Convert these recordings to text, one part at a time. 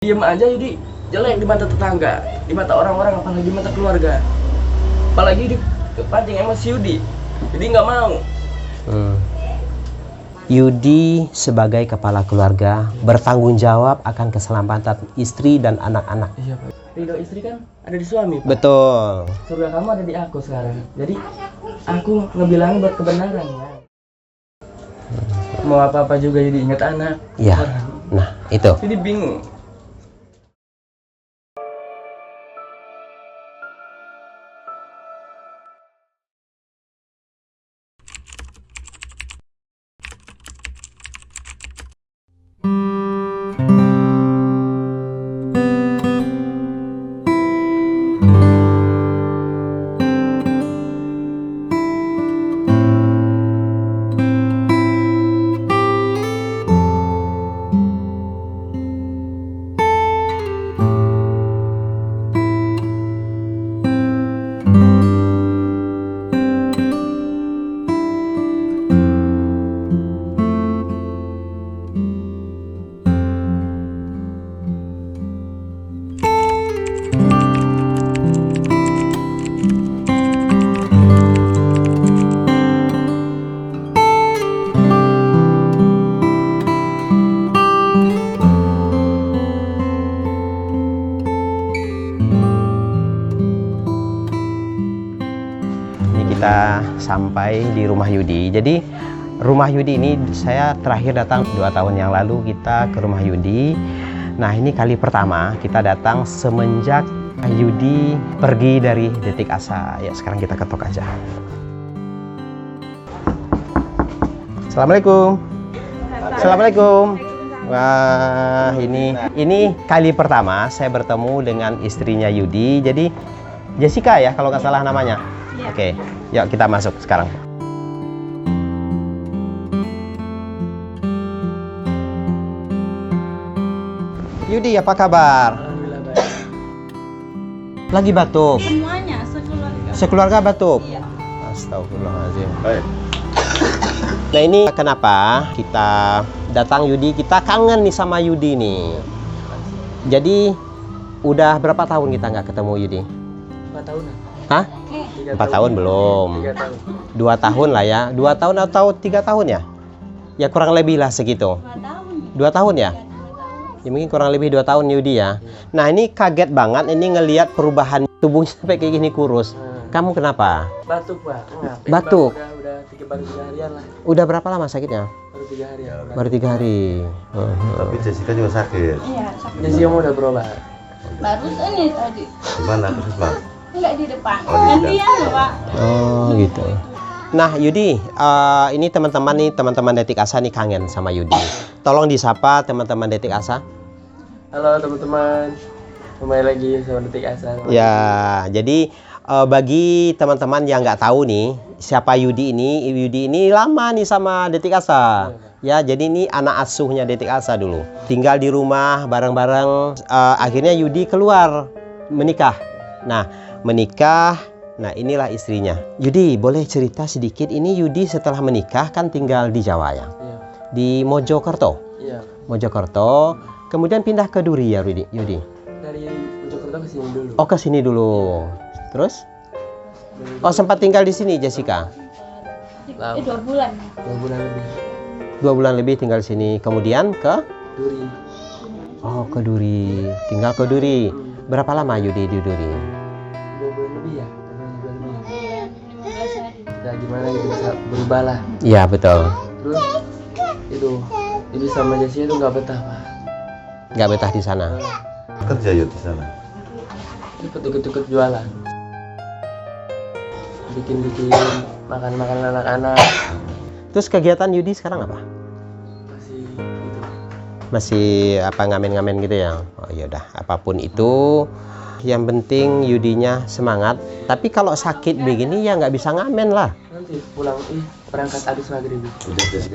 Diem aja jadi jelek di mata tetangga, di mata orang-orang, apalagi di mata keluarga. Apalagi di pancing emosi Yudi, jadi nggak mau. Yudi sebagai kepala keluarga bertanggung jawab akan keselamatan istri dan anak-anak. Iya Pak. Ridho istri kan ada di suami Pak. Betul. Surga kamu ada di aku sekarang. Jadi aku ngebilangin buat kebenaran ya. Mau apa-apa juga jadi ingat anak. Ya. Nah itu. Jadi bingung. Kita sampai di rumah Yudi. Jadi rumah Yudi ini saya terakhir datang 2 tahun yang lalu kita ke rumah Yudi. Nah ini kali pertama kita datang semenjak Yudi pergi dari Detik Asa. Ya sekarang kita ketok aja. Assalamualaikum. Assalamualaikum. Wah ini kali pertama saya bertemu dengan istrinya Yudi. Jadi Jessica ya kalau nggak salah namanya. Oke, yuk kita masuk sekarang. Yudi, apa kabar? Alhamdulillah baik. Lagi batuk? Semuanya, sekeluarga. Sekeluarga batuk? Iya. Astagfirullahaladzim. Baik. Nah ini kenapa kita datang Yudi, kita kangen nih sama Yudi nih. Jadi udah berapa tahun kita nggak ketemu Yudi? 4 tahunan. Hah? 4 tahun belum. 3 tahun. 2 tahun lah ya. 2 tahun atau 3 tahun ya? Ya kurang lebih lah segitu. 2 tahun. 2 tahun ya? Ya mungkin kurang lebih 2 tahun Yudi ya. Nah ini kaget banget ini ngelihat perubahan tubuhnya sampai kayak gini kurus. Kamu kenapa? Batuk Pak. Enggak. Batuk? Baru 3 harian lah. Udah berapa lama sakitnya? Baru 3 hari ya. Baru 3 hari. Tapi Jessica juga sakit. Iya, sakit. Jadi kamu udah berobat. Baru ini tadi. Di mana puskesmas? Enggak di depan. Oh, di depan. Gantian loh, Pak. Oh gitu. Nah Yudi, ini teman-teman Detik Asa nih kangen sama Yudi. Tolong disapa teman-teman Detik Asa. Halo teman-teman. Kembali lagi sama Detik Asa. Ya, jadi bagi teman-teman yang nggak tahu nih siapa Yudi ini lama nih sama Detik Asa. Ya, jadi ini anak asuhnya Detik Asa dulu. Tinggal di rumah bareng-bareng. Akhirnya Yudi keluar menikah. Nah, menikah. Nah, inilah istrinya. Yudi, boleh cerita sedikit? Ini Yudi setelah menikah kan tinggal di Jawa ya? Iya. Di Mojokerto. Iya. Mojokerto. Kemudian pindah ke Duri ya, Yudi? Dari Mojokerto ke sini dulu. Oh, ke sini dulu. Terus? Oh, sempat tinggal di sini, Jessica? 2 bulan. 2 bulan lebih. 2 bulan lebih tinggal di sini. Kemudian ke? Duri. Oh, ke Duri. Tinggal ke Duri. Berapa lama Yudi di Duri? 2 bulan lebih ya. 2 bulan lebih. Ya gimana gitu bisa berubah lah. Iya, betul. Terus itu jadi sama Jessie itu nggak betah Pak. Nggak betah di sana. Kerja yuk di sana. Ikut-ikut jualan. Bikin makan-makan anak-anak. Terus kegiatan Yudi sekarang apa? Masih itu. Masih apa ngamen-ngamen gitu ya? Oh ya udah, apapun itu yang penting Yudinya semangat. Tapi kalau sakit begini ya nggak bisa ngamen lah. Nanti pulang berangkat habis maghrib.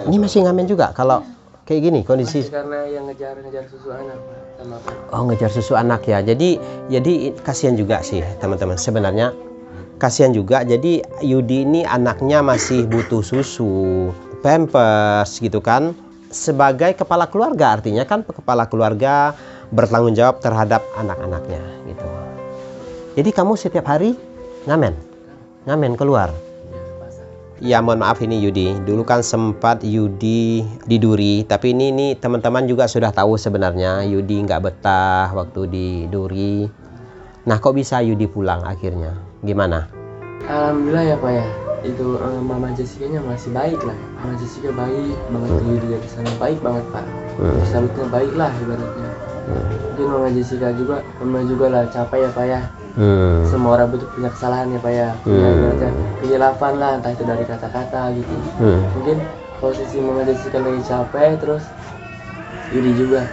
Ini masih ngamen juga kalau kayak gini kondisi. Masih karena yang ngejar susu anak Pak, sama Pak. Oh, ngejar susu anak ya. Jadi kasihan juga sih teman-teman. Sebenarnya kasihan juga. Jadi Yudi ini anaknya masih butuh susu, pampers gitu kan. Sebagai kepala keluarga artinya kan kepala keluarga bertanggung jawab terhadap anak-anaknya gitu. Jadi kamu setiap hari ngamen keluar. Ya mohon maaf ini Yudi, dulu kan sempat Yudi di Duri, tapi ini teman-teman juga sudah tahu sebenarnya Yudi nggak betah waktu di Duri. Nah kok bisa Yudi pulang akhirnya? Gimana? Alhamdulillah ya Pak ya, itu Mama Jessica-nya masih baik lah. Mama Jessica baik banget, Yudi dari sana baik banget Pak. Salutnya baik lah ibaratnya. Mungkin Mama Jessica juga, Mama juga lah capek ya Pak ya. Semua orang butuh punya kesalahan ya Pak ya, punya ibaratnya kehilafan lah, entah itu dari kata-kata gitu. Mungkin posisi Mama Jessica lagi capek, terus Yudi juga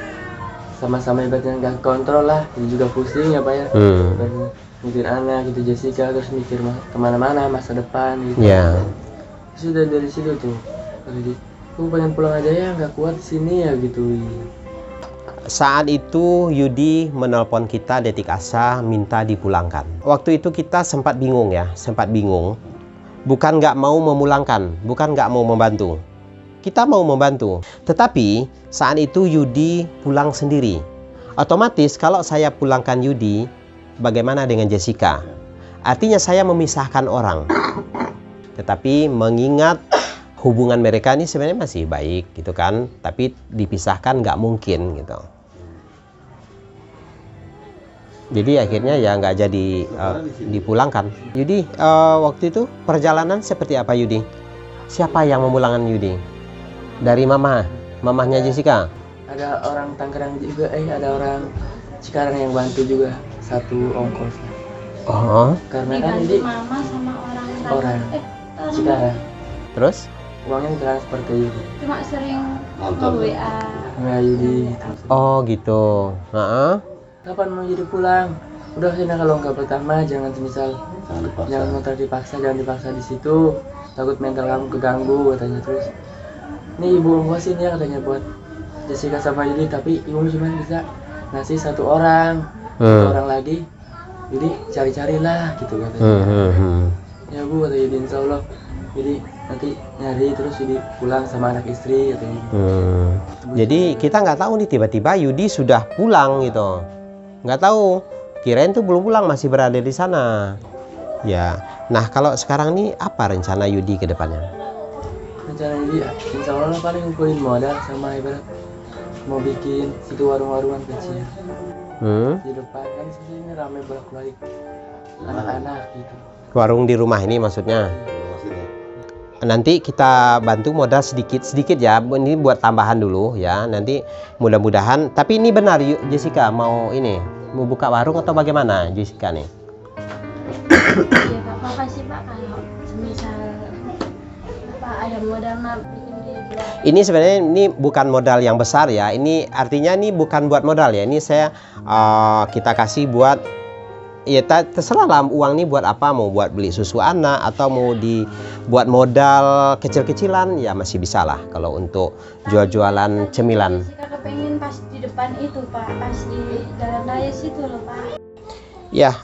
sama-sama ibaratnya nggak kontrol lah, Yudi juga pusing ya Pak ya. Mikir anak gitu Jessica, terus mikir kemana-mana masa depan gitu. Sudah dari situ tuh, aku pengen pulang aja ya, nggak kuat di sini ya gitu. Saat itu Yudi menelpon kita Detik Asa minta dipulangkan. Waktu itu kita sempat bingung. Bukan nggak mau memulangkan, bukan nggak mau membantu. Kita mau membantu. Tetapi saat itu Yudi pulang sendiri. Otomatis kalau saya pulangkan Yudi, bagaimana dengan Jessica? Artinya saya memisahkan orang. Tetapi mengingat hubungan mereka ini sebenarnya masih baik gitu kan, tapi dipisahkan nggak mungkin gitu. Jadi akhirnya ya nggak jadi dipulangkan. Yudi, waktu itu perjalanan seperti apa Yudi? Siapa yang memulangkan Yudi? Dari mamahnya Jessica? Ada orang Tangerang juga, ada orang Cikarang yang bantu juga, satu ongkos. Oh. Karena kan Dibantu Yudi mama sama orang Cikarang. Terus? Uangnya transfer ke Yudi. Cuma sering nge-WA. Nggak Yudi. Oh gitu. Kapan mau jadi pulang? Udah sini kalau nggak pertama jangan semisal jangan muter dipaksa, jangan dipaksa di situ. Takut mental kamu keganggu katanya. Terus ini ibu ongkosin ya katanya buat Jessica sama Yudi, tapi ibu cuma bisa ngasih satu orang lagi. Jadi cari-carilah gitu katanya. Ya Bu kata Yudi, insya Allah jadi nanti nyari terus Yudi pulang sama anak istri katanya. Jadi kita nggak tahu nih tiba-tiba Yudi sudah pulang gitu. Nggak tahu, kirain tuh belum pulang, masih berada di sana. Ya, nah kalau sekarang nih apa rencana Yudi ke depannya? Rencana Yudi insya Allah paling ngumpulin modal sama ibarat mau bikin situ warung-warungan kecil. Di depan kan sini ramai bolak-balik anak-anak gitu. Warung di rumah ini maksudnya? Nanti kita bantu modal sedikit ya, ini buat tambahan dulu ya. Nanti mudah-mudahan, tapi ini benar Jessica mau buka warung atau bagaimana Jessica nih? Ya Pak, makasih Pak kalau semisal Pak ada modal bikin dia jual. Ini sebenarnya ini bukan modal yang besar ya. Ini artinya ini bukan buat modal ya. Ini saya kita kasih buat ya terserah lah uang ini buat apa, mau buat beli susu anak atau mau dibuat modal kecil-kecilan ya masih bisa lah kalau untuk jual-jualan cemilan. Jessica kepengen pas di depan itu Pak, pas di jalan raya situ loh Pak. Ya,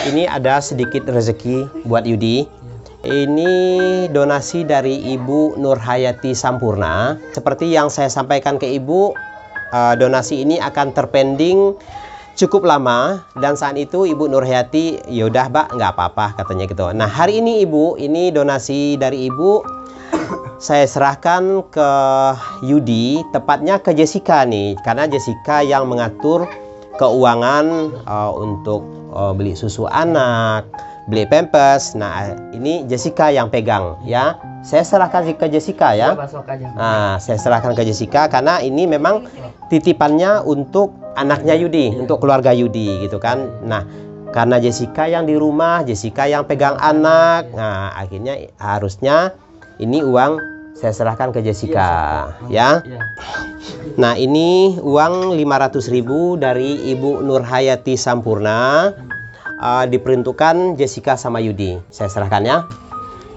ini ada sedikit rezeki buat Yudi. Ini donasi dari Ibu Nurhayati Sampurna. Seperti yang saya sampaikan ke Ibu, donasi ini akan terpending cukup lama, dan saat itu Ibu Nurhayati yaudah Mbak nggak apa-apa katanya gitu. Nah hari ini Ibu, ini donasi dari Ibu saya serahkan ke Yudi, tepatnya ke Jessica nih, karena Jessica yang mengatur keuangan untuk beli susu anak, beli pampers. Nah ini Jessica yang pegang ya. Saya serahkan ke Jessica ya. Nah saya serahkan ke Jessica karena ini memang titipannya untuk anaknya Yudi, untuk keluarga Yudi gitu kan. Nah karena Jessica yang di rumah, Jessica yang pegang anak, nah akhirnya harusnya ini uang saya serahkan ke Jessica ya. Nah ini uang 500.000 dari Ibu Nurhayati Sampurna, diperuntukkan Jessica sama Yudi. Saya serahkan ya.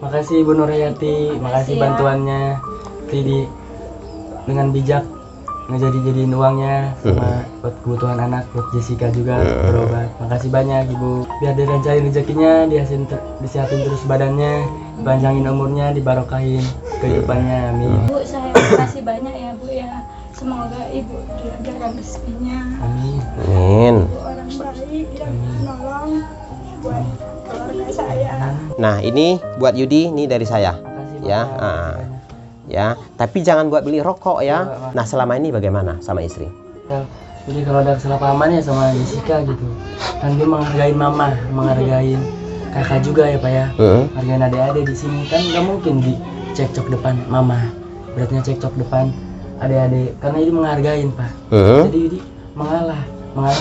Makasih Ibu Nurhayati, makasih bantuannya. Jadi dengan bijak ngejadiin uangnya sama buat kebutuhan anak, buat Jessica juga berobat. Makasih banyak Ibu. Biar dilancarin rezekinya, disehatin terus badannya, panjangin umurnya, dibarokahin kehidupannya. Amin. Bu, saya makasih banyak ya Bu ya. Semoga ibu dilancarkan rezekinya. Amin. Amin. Ibu orang baik yang menolong buat keluarga saya. Nah, ini buat Yudi, ini dari saya. Makasih, Ya, Pak. ya. Tapi jangan buat beli rokok ya. Nah, selama ini bagaimana sama istri? Ya, jadi kalau ada kesalahpahaman ya sama Jessica gitu. Kan dia menghargain mama, menghargain kakak juga ya Pak ya. Hargain adik-adik di sini kan nggak mungkin dicekcok depan mama. Beratnya cekcok depan adik-adik karena ini menghargain Pak. Jadi Yudi mengalah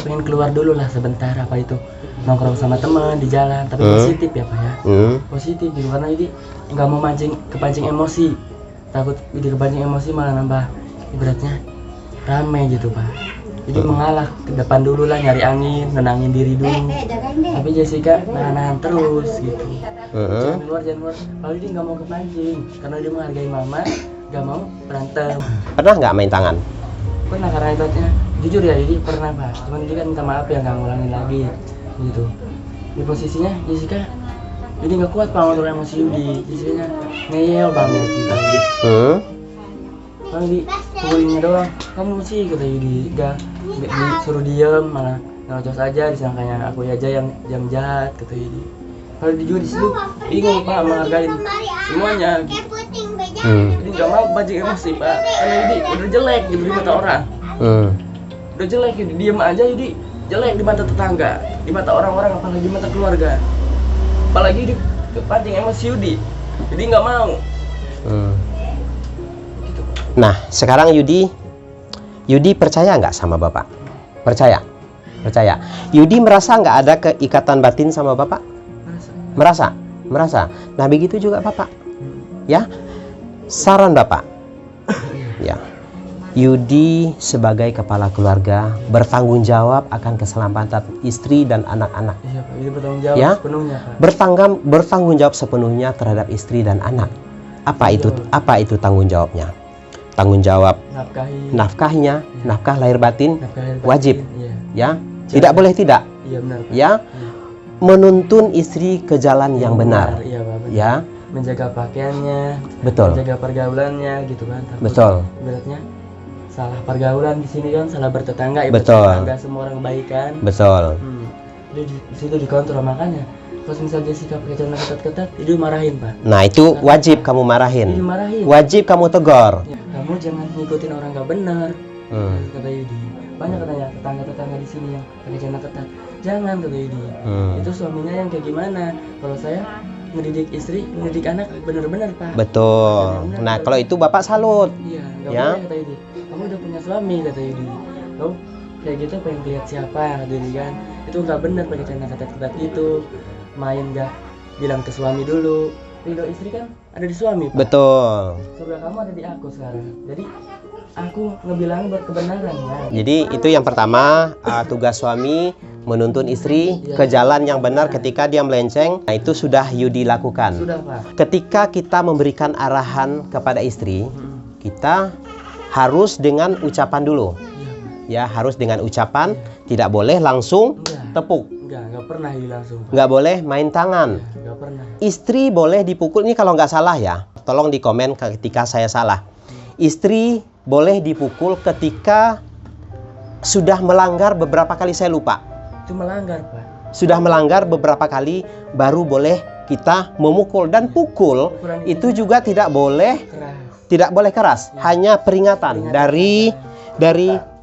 pengen keluar dulu lah sebentar apa itu nongkrong sama teman di jalan tapi positif ya Pak ya. Positif gitu karena Yudi nggak mau kepancing emosi. Takut Yudi kepancing emosi malah nambah ibaratnya rame gitu Pak. Jadi mengalah ke depan dulu lah, nyari angin, nenangin diri dulu. Tapi Jessica nahan terus gitu. Jangan keluar. Kalau dia nggak mau kepancing, karena dia menghargai mama, nggak mau berantem. Pernah nggak main tangan? Pernah karena ibaratnya, jujur ya, jadi pernah Pak. Cuman dia kan minta maaf ya nggak ngulangin lagi, gitu. Di posisinya Jessica, jadi nggak kuat Pak ngontrol emosi Yudi. Jessica ngeyel banget gitu. Kalau dipukulinnya doang, kamu sih kata Yudi, nggak disuruh diem malah ngocos aja, disangkanya aku aja yang jahat kata Yudi. Kalau di juga di situ bingung Pak menghargain semuanya. Gitu. Jadi nggak mau pancing emosi Pak, karena Yudi udah jelek gitu di mata orang. Udah jelek Yudi, diem aja Yudi jelek di mata tetangga, di mata orang-orang, apalagi di mata keluarga. Apalagi Yudi kepancing emosi Yudi, jadi nggak mau. Nah, sekarang Yudi percaya nggak sama Bapak? Percaya. Yudi merasa nggak ada keikatan batin sama Bapak? Merasa. Nah, begitu juga Bapak. Ya, saran Bapak. Ya, Yudi sebagai kepala keluarga bertanggung jawab akan keselamatan istri dan anak-anak. Iya Pak, Yudi bertanggung jawab Ya, sepenuhnya Pak. bertanggung jawab sepenuhnya terhadap istri dan anak. Apa itu tanggung jawabnya? Tanggung jawab nafkahnya, nafkah lahir batin wajib. Ya, tidak boleh tidak. Iya benar Pak. Ya, menuntun istri ke jalan yang benar. Iya Pak, benar. Ya, Menjaga pakaiannya, betul. menjaga pergaulannya gitu kan. Takut Betul. Ibaratnya salah pergaulan di sini kan, salah bertetangga. Betul. Nggak semua orang kebaikan. Betul. Jadi di situ dikontrol, makanya kalau misalnya Jessica pakai celana ketat-ketat, itu marahin Pak. Nah, itu wajib kamu marahin. Jadi marahin. Wajib kamu tegur. Ya, kamu jangan ngikutin orang nggak benar. Kata Yudi. Banyak katanya tetangga-tetangga di sini yang pakai celana ketat. Jangan kata Yudi. Itu suaminya yang kayak gimana? Kalau saya ngedidik istri, ngedidik anak benar-benar Pak. Betul. Benar, Nah, benar. kalau itu Bapak salut. Iya, nggak Ya. boleh kata Yudi. Kamu udah punya suami kata Yudi. Kamu kayak gitu pengen lihat siapa kata Yudi kan? Itu nggak benar pakai celana ketat-ketat gitu. Main nggak bilang ke suami dulu. Ridho istri kan ada di suami Pak. Betul. Surga kamu ada di aku sekarang. Jadi aku ngebilang buat kebenaran ya. Jadi itu yang pertama, tugas suami menuntun istri ke jalan yang benar ketika dia melenceng. Nah, itu sudah Yudi lakukan. Sudah Pak. Ketika kita memberikan arahan kepada istri, kita harus dengan ucapan dulu. Ya, harus dengan ucapan, tidak boleh langsung tepuk. Enggak pernah langsung Pak. Nggak boleh main tangan. Enggak pernah. Istri boleh dipukul, ini kalau nggak salah ya. Tolong di komen ketika saya salah. Istri boleh dipukul ketika sudah melanggar beberapa kali, saya lupa. Itu melanggar Pak. Sudah melanggar beberapa kali baru boleh kita memukul, dan pukul itu juga tidak boleh keras. Hanya peringatan dari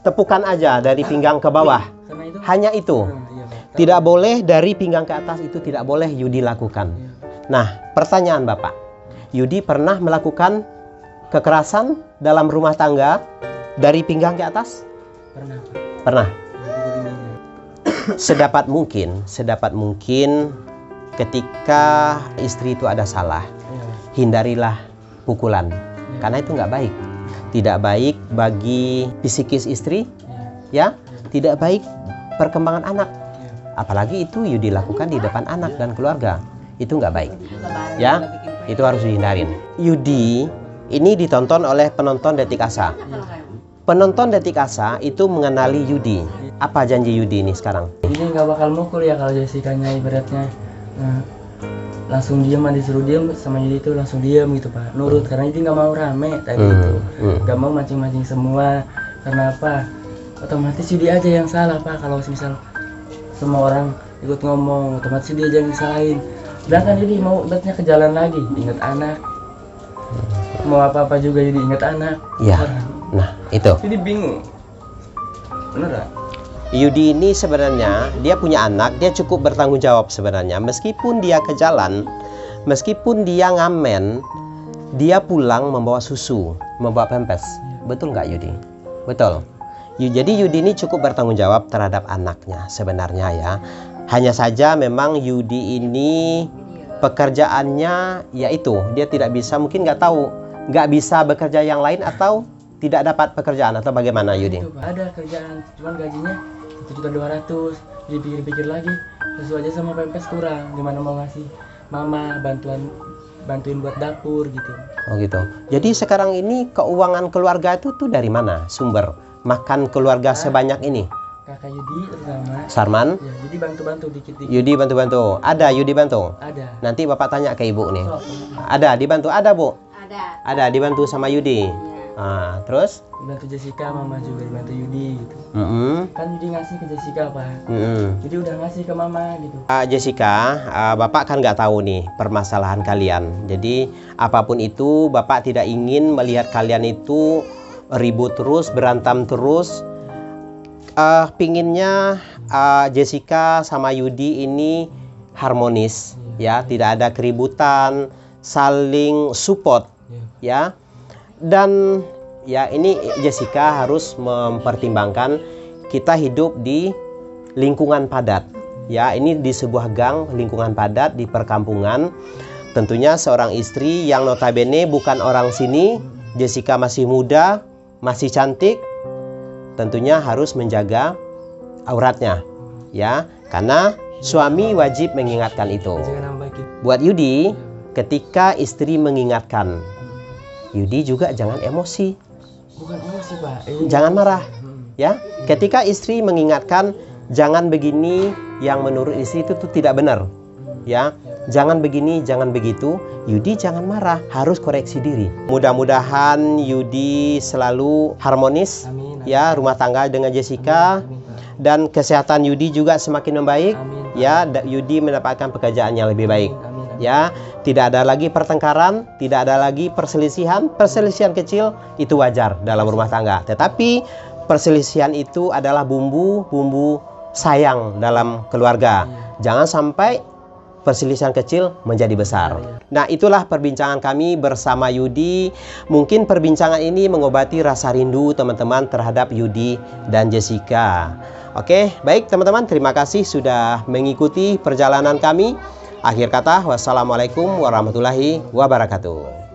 tepukan aja, dari pinggang ke bawah. Karena itu Hanya itu. iya, Pak. Tidak boleh dari pinggang ke atas, itu tidak boleh Yudi lakukan. Nah, pertanyaan Bapak, Yudi pernah melakukan kekerasan dalam rumah tangga dari pinggang ke atas? Pernah Pak. Pernah. Pukul ininya. Sedapat mungkin ketika istri itu ada salah, Iya. hindarilah pukulan, karena itu nggak baik. Tidak baik bagi psikis istri, ya, tidak baik perkembangan anak. Apalagi itu Yudi lakukan di depan anak dan keluarga, itu nggak baik. Ya, itu harus dihindarin. Yudi ini ditonton oleh penonton Detik Asa. Penonton Detik Asa itu mengenali Yudi. Apa janji Yudi ini sekarang? Ini nggak bakal mukul ya kalau Jessica-nya ibaratnya langsung diam, disuruh diam sama Yudi itu langsung diam gitu Pak, nurut karena Yudi nggak mau rame tadi itu, nggak mau mancing-mancing semua Karena apa? Otomatis Yudi aja yang salah Pak. Kalau misal semua orang ikut ngomong, otomatis dia aja yang disalahin. Sedangkan Yudi mau ibaratnya ke jalan lagi, ingat anak. Mau apa-apa juga Yudi ingat anak. Iya. Nah, itu. Jadi bingung. Bener gak? Yudi ini sebenarnya dia punya anak, dia cukup bertanggung jawab sebenarnya. Meskipun dia ke jalan, meskipun dia ngamen, dia pulang membawa susu, membawa pempes. Betul nggak Yudi? Betul. Jadi Yudi ini cukup bertanggung jawab terhadap anaknya sebenarnya ya. Hanya saja memang Yudi ini pekerjaannya yaitu dia tidak bisa, mungkin nggak tahu, nggak bisa bekerja yang lain atau tidak dapat pekerjaan atau bagaimana Yudi? Itu, Pak. Ada kerjaan, cuman gajinya 1.200.000. Dipikir-pikir lagi, sesuai aja sama pempes kurang. Gimana mau ngasih mama bantuin buat dapur gitu. Oh gitu. Jadi sekarang ini keuangan keluarga itu tuh dari mana sumber makan keluarga sebanyak ini? Kakak Yudi terutama. Sarman? Ya, Yudi bantu-bantu dikit-dikit. Yudi bantu-bantu. Ada Yudi bantu? Ada. Nanti Bapak tanya ke Ibu nih. Oh, Ada dibantu? Ada Bu? Ada. Ada dibantu sama Yudi. Ah, terus? dibantu Jessica, mama juga dibantu Yudi gitu. Kan Yudi ngasih ke Jessica Pak. Jadi udah ngasih ke mama gitu. Jessica, Bapak kan nggak tahu nih permasalahan kalian. Jadi apapun itu Bapak tidak ingin melihat kalian itu ribut terus, berantem terus. Pinginnya Jessica sama Yudi ini harmonis, ya, tidak ada keributan, saling support, ya. Dan ya ini Jessica harus mempertimbangkan kita hidup di lingkungan padat, ya, ini di sebuah gang lingkungan padat di perkampungan. Tentunya seorang istri yang notabene bukan orang sini, Jessica masih muda, masih cantik, tentunya harus menjaga auratnya, ya, karena suami wajib mengingatkan itu. Buat Yudi, ketika istri mengingatkan, Yudi juga jangan emosi. Bukan emosi Pak. Jangan marah, ya. Ketika istri mengingatkan, jangan begini, yang menurut istri itu tuh tidak benar, ya. Jangan begini, jangan begitu. Yudi jangan marah, harus koreksi diri. Mudah-mudahan Yudi selalu harmonis, Amin. ya, rumah tangga dengan Jessica. Amin, Pak. Dan kesehatan Yudi juga semakin membaik, Amin, Pak. ya. Yudi mendapatkan pekerjaan yang lebih baik, Amin, amin. ya. Tidak ada lagi pertengkaran, tidak ada lagi perselisihan. Perselisihan kecil itu wajar dalam rumah tangga, tetapi perselisihan itu adalah bumbu sayang dalam keluarga. Jangan sampai perselisihan kecil menjadi besar. Nah, itulah perbincangan kami bersama Yudi. Mungkin perbincangan ini mengobati rasa rindu teman-teman terhadap Yudi dan Jessica. Oke, baik teman-teman, terima kasih sudah mengikuti perjalanan kami. Akhir kata, wassalamualaikum warahmatullahi wabarakatuh.